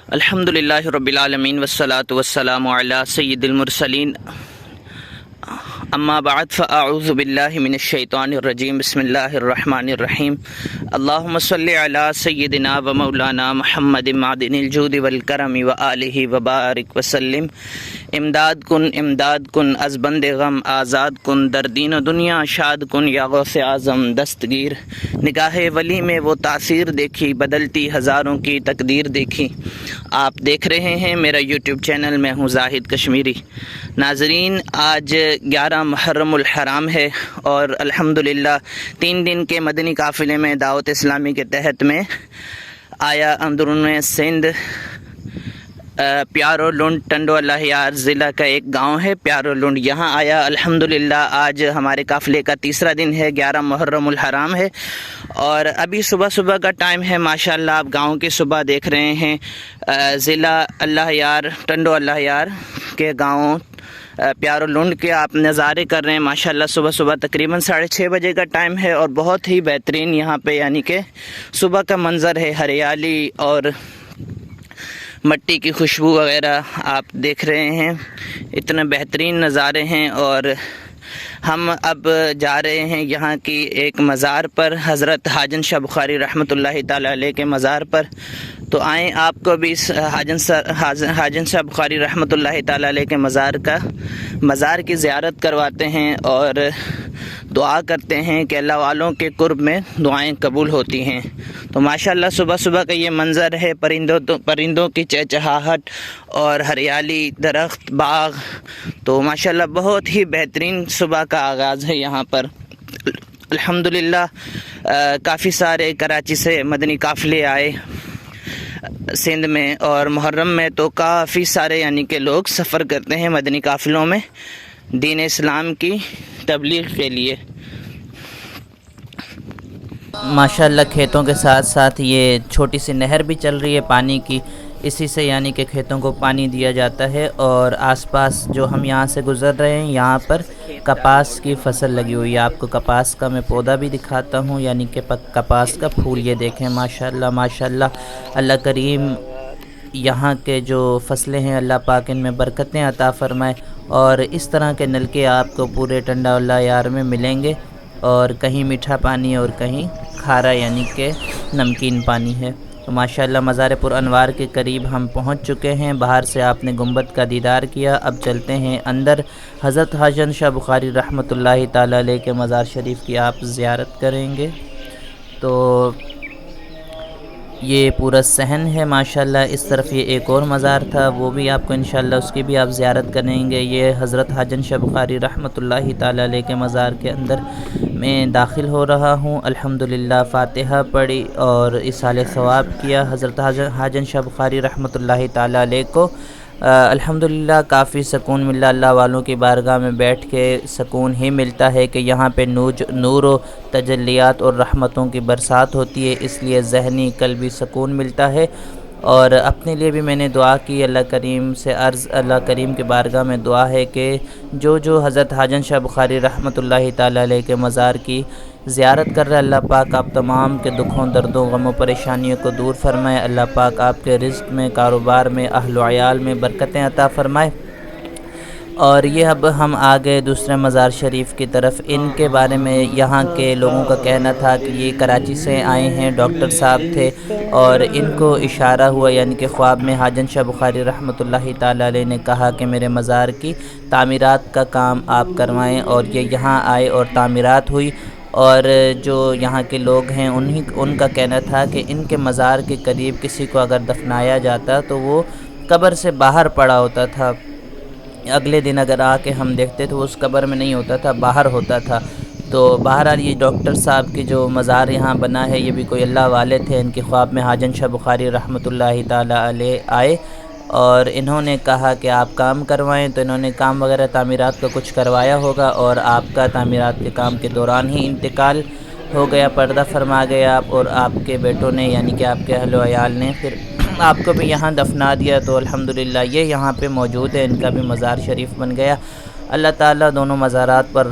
الحمدللہ رب العالمین والصلاة والسلام علی سید المرسلین اما بعد فاعوذ باللہ من الشیطان الرجیم بسم اللہ الرحمن الرحیم اللہم صلی علی سیدنا و مولانا محمد معدن الجود والکرم و آلہ وبارک وسلم امداد کن از بند غم آزاد کن در دین و دنیا شاد کن یا غوث اعظم دستگیر نگاہ ولی میں وہ تاثیر دیکھی بدلتی ہزاروں کی تقدیر دیکھی۔ آپ دیکھ رہے ہیں میرا یوٹیوب چینل، میں ہوں زاہد کشمیری۔ ناظرین، آج 11 محرم الحرام ہے اور الحمدللہ 3 دن کے مدنی قافلے میں دعوت اسلامی کے تحت میں آیا اندرون سندھ پیارو لنڈ ٹنڈو اللہ یار ضلع کا ایک گاؤں ہے پیارو لنڈ، یہاں آیا۔ الحمدللہ آج ہمارے قافلے کا تیسرا دن ہے، 11 محرم الحرام ہے اور ابھی صبح کا ٹائم ہے۔ ماشاءاللہ آپ گاؤں کی صبح دیکھ رہے ہیں، ضلع اللہ یار ٹنڈو اللہ یار کے گاؤں پیارو لنڈ کے آپ نظارے کر رہے ہیں۔ ماشاءاللہ صبح تقریباً 6:30 بجے کا ٹائم ہے اور بہت ہی بہترین یہاں پہ یعنی کہ صبح کا منظر ہے، ہریالی اور مٹی کی خوشبو وغیرہ آپ دیکھ رہے ہیں، اتنے بہترین نظارے ہیں۔ اور ہم اب جا رہے ہیں یہاں کی ایک مزار پر، حضرت حاجن شاہ بخاری رحمۃ اللہ تعالی علیہ کے مزار پر، تو آئیں آپ کو بھی اس حاجن شاہ بخاری رحمۃ اللہ تعالی علیہ کے مزار کی زیارت کرواتے ہیں اور دعا کرتے ہیں کہ اللہ والوں کے قرب میں دعائیں قبول ہوتی ہیں۔ تو ماشاءاللہ صبح کا یہ منظر ہے، پرندوں کی چہچہاہٹ اور ہریالی، درخت، باغ، تو ماشاءاللہ بہت ہی بہترین صبح کا آغاز ہے یہاں پر۔ الحمدللہ کافی سارے کراچی سے مدنی قافلے آئے سندھ میں، اور محرم میں تو کافی سارے یعنی کہ لوگ سفر کرتے ہیں مدنی قافلوں میں دین اسلام کی تبلیغ کے لیے۔ ماشاءاللہ کھیتوں کے ساتھ ساتھ یہ چھوٹی سی نہر بھی چل رہی ہے پانی کی، اسی سے یعنی کہ کھیتوں کو پانی دیا جاتا ہے۔ اور آس پاس جو ہم یہاں سے گزر رہے ہیں یہاں پر کپاس کی فصل لگی ہوئی ہے، آپ کو کپاس کا میں پودا بھی دکھاتا ہوں، یعنی کہ کپاس کا پھول یہ دیکھیں۔ ماشاءاللہ اللہ کریم یہاں کے جو فصلیں ہیں اللہ پاک ان میں برکتیں عطا فرمائے، اور اس طرح کے نلکے آپ کو پورے ٹنڈا اللہ یار میں ملیں گے، اور کہیں میٹھا پانی اور کہیں کھارا یعنی کہ نمکین پانی ہے۔ تو ماشاءاللہ مزار پر انوار کے قریب ہم پہنچ چکے ہیں۔ باہر سے آپ نے گنبد کا دیدار کیا، اب چلتے ہیں اندر، حضرت حاجن شاہ بخاری رحمۃ اللہ تعالی علیہ کے مزار شریف کی آپ زیارت کریں گے۔ تو یہ پورا صحن ہے ماشاءاللہ، اس طرف یہ ایک اور مزار تھا، وہ بھی آپ کو انشاءاللہ اس کی بھی آپ زیارت کریں گے۔ یہ حضرت حاجن شاہ بخاری رحمۃ اللہ تعالی علیہ کے مزار کے اندر میں داخل ہو رہا ہوں۔ الحمدللہ فاتحہ پڑھی اور اصالہ ثواب کیا حضرت حاجن شاہ بخاری رحمۃ اللہ تعالی علیہ کو۔ الحمدللہ کافی سکون ملا، اللہ والوں کی بارگاہ میں بیٹھ کے سکون ہی ملتا ہے کہ یہاں پہ نور و تجلیات اور رحمتوں کی برسات ہوتی ہے، اس لیے ذہنی قلبی سکون ملتا ہے۔ اور اپنے لیے بھی میں نے دعا کی، اللہ کریم سے اللہ کریم کی بارگاہ میں دعا ہے کہ جو حضرت حاجن شاہ بخاری رحمۃ اللہ تعالی علیہ کے مزار کی زیارت کر رہے، اللہ پاک آپ تمام کے دکھوں، دردوں، غموں، پریشانیوں کو دور فرمائے، اللہ پاک آپ کے رزق میں، کاروبار میں، اہل و عیال میں برکتیں عطا فرمائے۔ اور یہ اب ہم آگے دوسرے مزار شریف کی طرف، ان کے بارے میں یہاں کے لوگوں کا کہنا تھا کہ یہ کراچی سے آئے ہیں، ڈاکٹر صاحب تھے اور ان کو اشارہ ہوا یعنی کہ خواب میں حاجن شاہ بخاری رحمۃ اللہ تعالی علیہ نے کہا کہ میرے مزار کی تعمیرات کا کام آپ کروائیں، اور یہ یہاں آئے اور تعمیرات ہوئی۔ اور جو یہاں کے لوگ ہیں ان کا کہنا تھا کہ ان کے مزار کے قریب کسی کو اگر دفنایا جاتا تو وہ قبر سے باہر پڑا ہوتا تھا، اگلے دن اگر آ کے ہم دیکھتے تو اس قبر میں نہیں ہوتا تھا، باہر ہوتا تھا۔ تو بہرحال یہ ڈاکٹر صاحب کی جو مزار یہاں بنا ہے، یہ بھی کوئی اللہ والے تھے، ان کے خواب میں حاجن شاہ بخاری رحمۃ اللہ تعالی علیہ آئے اور انہوں نے کہا کہ آپ کام کروائیں، تو انہوں نے کام وغیرہ تعمیرات کا کچھ کروایا ہوگا، اور آپ کا تعمیرات کے کام کے دوران ہی انتقال ہو گیا، پردہ فرما گیا آپ، اور آپ کے بیٹوں نے یعنی کہ آپ کے اہل و عیال نے پھر آپ کو بھی یہاں دفنا دیا۔ تو الحمدللہ یہ یہاں پہ موجود ہے، ان کا بھی مزار شریف بن گیا۔ اللہ تعالیٰ دونوں مزارات پر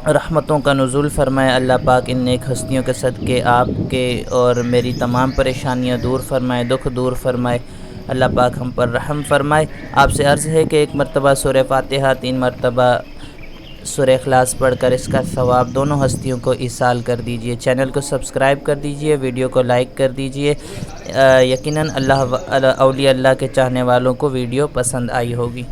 رحمتوں کا نزول فرمائے۔ اللہ پاک ان نیک ہستیوں کے صدقے آپ کے اور میری تمام پریشانیاں دور فرمائے، دکھ دور فرمائے۔ اللہ پاک ہم پر رحم فرمائے۔ آپ سے عرض ہے کہ 1 مرتبہ سورہ فاتحہ، 3 مرتبہ سورہ اخلاص پڑھ کر اس کا ثواب دونوں ہستیوں کو ایصال کر دیجئے۔ چینل کو سبسکرائب کر دیجئے، ویڈیو کو لائک کر دیجئے۔ یقیناً اولیاء اللہ کے چاہنے والوں کو ویڈیو پسند آئی ہوگی۔